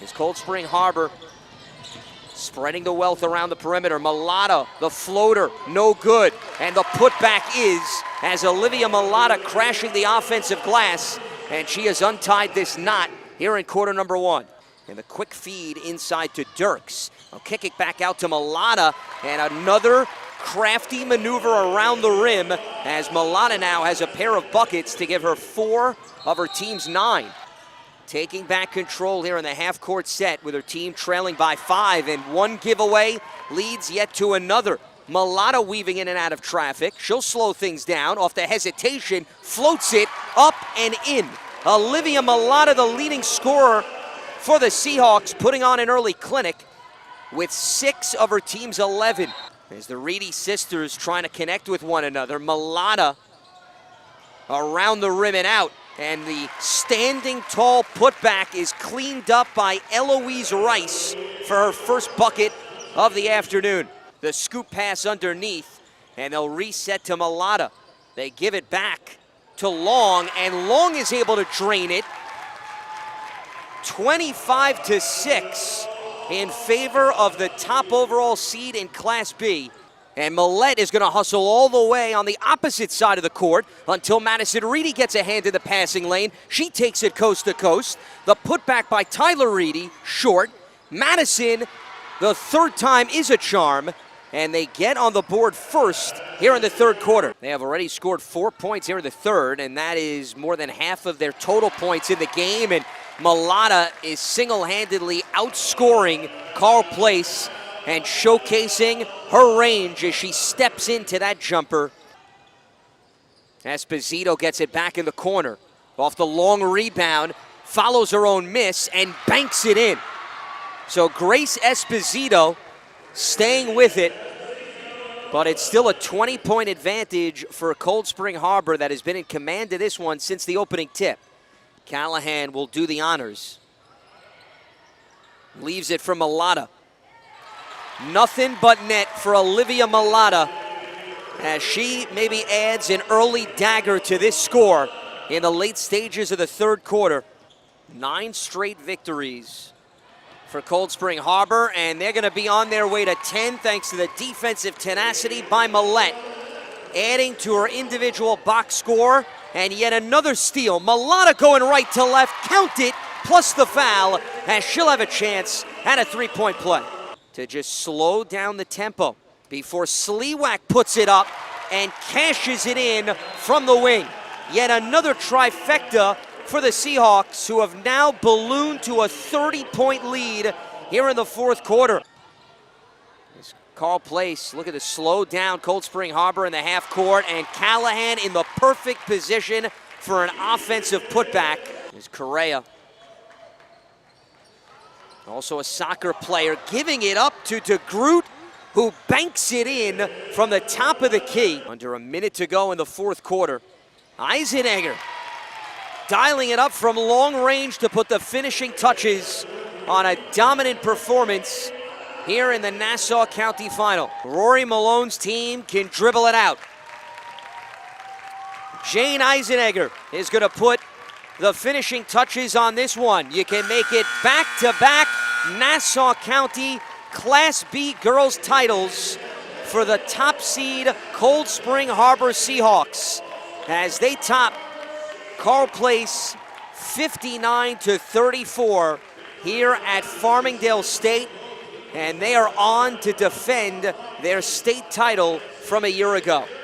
Is Cold Spring Harbor spreading the wealth around the perimeter. Mulata, the floater, no good. And the putback is, as Olivia Mulata crashing the offensive glass, and she has untied this knot here in quarter number one. And the quick feed inside to Dirks. I'll kick it back out to Mulata, and another crafty maneuver around the rim as Mulata now has a pair of buckets to give her 4 of her team's 9. Taking back control here in the half-court set with her team trailing by 5, and one giveaway leads yet to another. Mulata weaving in and out of traffic. She'll slow things down off the hesitation, floats it up and in. Olivia Mulata, the leading scorer for the Seahawks, putting on an early clinic with 6 of her team's 11. As the Reedy sisters trying to connect with one another, Mulata around the rim and out. And the standing tall putback is cleaned up by Eloise Rice for her first bucket of the afternoon. The scoop pass underneath, and they'll reset to Mulata. They give it back to Long, and Long is able to drain it. 25-6 in favor of the top overall seed in Class B. And Millette is going to hustle all the way on the opposite side of the court until Madison Reedy gets a hand in the passing lane. She takes it coast to coast. The putback by Tyler Reedy, short. Madison, the third time is a charm, and they get on the board first here in the third quarter. They have already scored 4 points here in the third, and that is more than half of their total points in the game. And Mulata is single-handedly outscoring Carle Place and showcasing her range as she steps into that jumper. Esposito gets it back in the corner. Off the long rebound, follows her own miss, and banks it in. So Grace Esposito staying with it, but it's still a 20-point advantage for Cold Spring Harbor that has been in command of this one since the opening tip. Callahan will do the honors. Leaves it for Mulata. Nothing but net for Olivia Mulata as she maybe adds an early dagger to this score in the late stages of the third quarter. 9 straight victories for Cold Spring Harbor, and they're going to be on their way to 10 thanks to the defensive tenacity by Millette, adding to her individual box score, and yet another steal. Mulata going right to left, count it, plus the foul, as she'll have a chance at a 3-point play. To just slow down the tempo before Sliwak puts it up and cashes it in from the wing. Yet another trifecta for the Seahawks, who have now ballooned to a 30-point lead here in the fourth quarter. This Carle Place, look at the slow down Cold Spring Harbor in the half court, and Callahan in the perfect position for an offensive putback. There's Correa. Also a soccer player, giving it up to DeGroot, who banks it in from the top of the key. Under a minute to go in the fourth quarter. Eisenegger dialing it up from long range to put the finishing touches on a dominant performance here in the Nassau County Final. Rory Malone's team can dribble it out. Jane Eisenegger is going to put the finishing touches on this one. You can make it back-to-back Nassau County Class B girls titles for the top seed Cold Spring Harbor Seahawks as they top Carle Place 59-34 here at Farmingdale State, and they are on to defend their state title from a year ago.